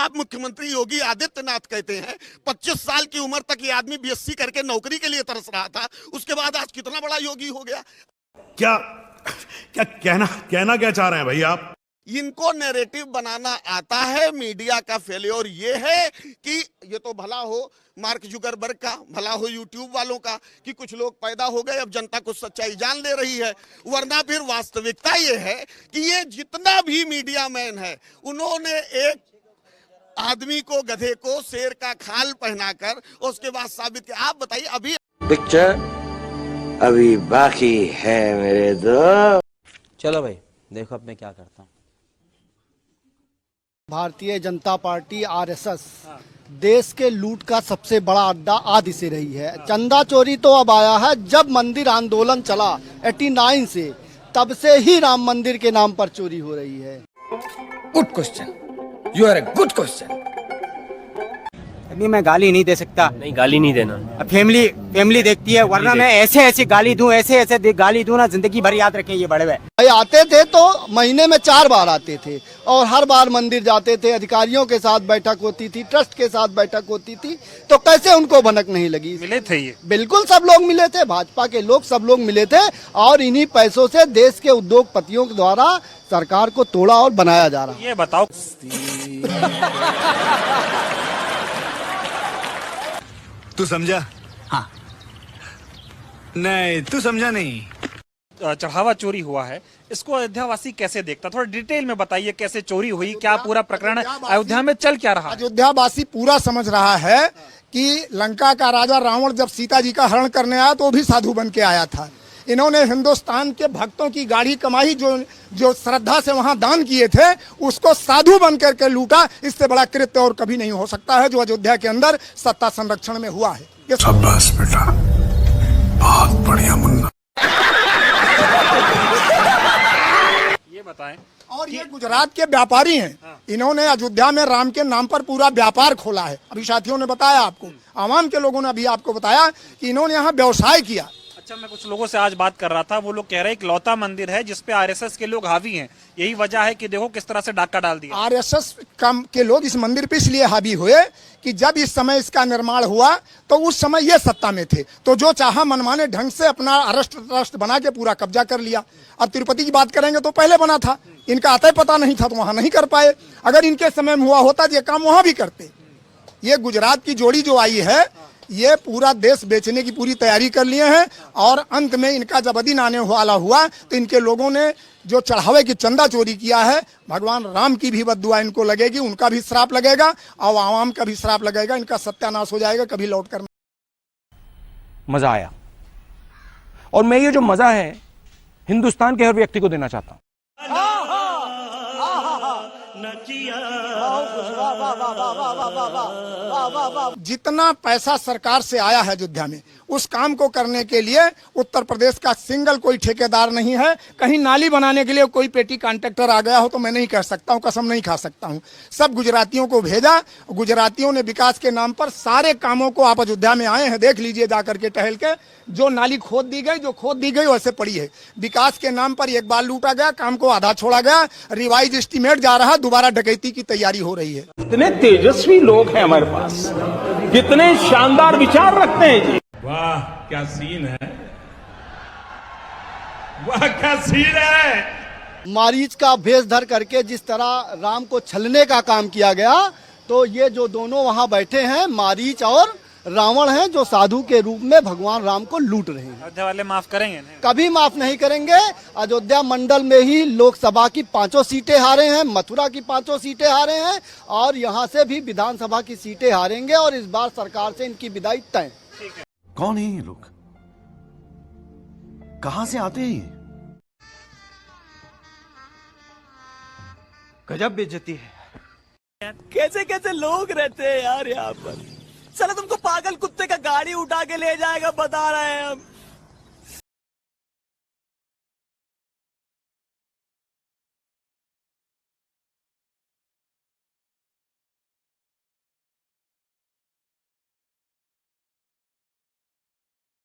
आप मुख्यमंत्री योगी आदित्यनाथ कहते हैं 25 साल की उम्र तक ये आदमी बीएससी करके नौकरी के लिए तरस रहा था, उसके बाद आज कितना बड़ा योगी हो गया। क्या क्या कहना क्या चाह रहे हैं भाई आप? इनको नैरेटिव बनाना आता है। मीडिया का फेलियर ये है कि ये तो भला हो मार्क जुकरबर्ग का, भला हो यूट्यूब वालों का कि कुछ लोग पैदा हो गए, अब जनता कुछ सच्चाई जान ले रही है, वरना फिर वास्तविकता ये है कि ये जितना भी मीडिया मैन है उन्होंने एक आदमी को, गधे को शेर का खाल पहनाकर उसके बाद साबित किया। आप बताइए, अभी पिक्चर अभी बाकी है मेरे दोस्त। चलो भाई देखो अब मैं क्या करता हूँ। भारतीय जनता पार्टी आरएसएस देश के लूट का सबसे बड़ा अड्डा आदि से रही है। चंदा चोरी तो अब आया है, जब मंदिर आंदोलन चला 89 से, तब से ही राम मंदिर के नाम पर चोरी हो रही है। Good question, you are a good question. अभी मैं गाली नहीं दे सकता। नहीं, गाली नहीं देना। अब फैमिली देखती है, वरना मैं ऐसे गाली दूं, ऐसे गाली दूं ना, जिंदगी भर याद रखें ये बड़े भाई। आते थे तो महीने में 4 बार आते थे और हर बार मंदिर जाते थे, अधिकारियों के साथ बैठक होती थी, ट्रस्ट के साथ बैठक होती थी, तो कैसे उनको भनक नहीं लगी? मिले थे ये, बिल्कुल सब लोग मिले थे, भाजपा के लोग सब लोग मिले थे और इन्हीं पैसों से देश के उद्योगपतियों के द्वारा सरकार को तोड़ा और बनाया जा रहा है। ये बताओ तू समझा? हाँ। नहीं, तू समझा नहीं। चढ़ावा चोरी हुआ है, इसको अयोध्यावासी कैसे देखता? थोड़ा डिटेल में बताइए, कैसे चोरी हुई, क्या पूरा प्रकरण अयोध्या में चल क्या रहा? अयोध्यावासी पूरा समझ रहा है कि लंका का राजा रावण जब सीता जी का हरण करने आया तो वो भी साधु बन के आया था। इन्होंने हिंदुस्तान के भक्तों की गाढ़ी कमाई जो श्रद्धा से वहां दान किए थे, उसको साधु बन करके लूटा। इससे बड़ा कृत्य और कभी नहीं हो सकता है जो अयोध्या के अंदर सत्ता संरक्षण में हुआ है। शाबाश बेटा, बहुत बढ़िया मुन्ना। ये बताएं। और ये गुजरात के व्यापारी हैं, इन्होंने अयोध्या में राम के नाम पर पूरा व्यापार खोला है। अभी साथियों ने बताया आपको, आवाम के लोगों ने अभी आपको बताया कि इन्होंने यहाँ व्यवसाय किया। अच्छा, मैं कुछ लोगों से आज बात कर रहा था, वो लोग कह रहे हैं इकलौता मंदिर है जिसपे आरएसएस के लोग हावी हैं, यही वजह है कि देखो किस तरह से डाका डाल दिया। आरएसएस के लोग इस मंदिर पे इसलिए हावी हुए कि जब इस समय इसका निर्माण हुआ तो उस समय ये सत्ता में थे, तो जो चाहा मनमाने ढंग से अपना अरेस्ट ट्रस्ट बना के पूरा कब्जा कर लिया। अब तिरुपति की बात करेंगे तो पहले बना था, इनका अतः पता नहीं था तो वहां नहीं कर पाए। अगर इनके समय में हुआ होता ये काम वहां भी करते। ये गुजरात की जोड़ी जो आई है, ये पूरा देश बेचने की पूरी तैयारी कर लिए हैं और अंत में इनका जब दिन आने वाला हुआ तो इनके लोगों ने जो चढ़ावे की चंदा चोरी किया है, भगवान राम की भी बद्दुआ इनको लगेगी, उनका भी श्राप लगेगा और आवाम का भी श्राप लगेगा। इनका सत्यानाश हो जाएगा, कभी लौट कर। मजा आया और मैं ये जो मजा है हिंदुस्तान के हर व्यक्ति को देना चाहता हूं। जितना पैसा सरकार से आया है अयोध्या में, उस काम को करने के लिए उत्तर प्रदेश का सिंगल कोई ठेकेदार नहीं है। कहीं नाली बनाने के लिए कोई पेटी कॉन्ट्रैक्टर आ गया हो तो मैं नहीं कह सकता हूं, कसम नहीं खा सकता हूं। सब गुजरातियों को भेजा, गुजरातियों ने विकास के नाम पर सारे कामों को, आप अयोध्या में आए हैं देख लीजिए जाकर के टहल के, जो नाली खोद दी गई वैसे पड़ी है। विकास के नाम पर एक बार लूटा गया, काम को आधा छोड़ा गया, रिवाइज एस्टीमेट जा रहा, दोबारा डकैती की तैयारी हो रही है। कितने तेजस्वी लोग हैं हमारे पास, कितने शानदार विचार रखते हैं जी। वाह क्या सीन है, वाह क्या सीन है। मारीच का भेष धर करके जिस तरह राम को छलने का काम किया गया, तो ये जो दोनों वहां बैठे हैं, मारीच और रावण हैं, जो साधु के रूप में भगवान राम को लूट रहे हैं। अयोध्या वाले माफ करेंगे नहीं? कभी माफ नहीं करेंगे। अयोध्या मंडल में ही लोकसभा की 5 सीटें हारे हैं, मथुरा की 5 सीटें हारे हैं और यहाँ से भी विधानसभा की सीटें हारेंगे और इस बार सरकार से इनकी विदाई तय। कौन है ये लोग, कहां से आते हैं ये? गजब बेइज्जती है। कैसे कैसे लोग रहते हैं यार यहाँ पर। चलो तुमको पागल कुत्ते का गाड़ी उठा के ले जाएगा, बता रहे हैं हम।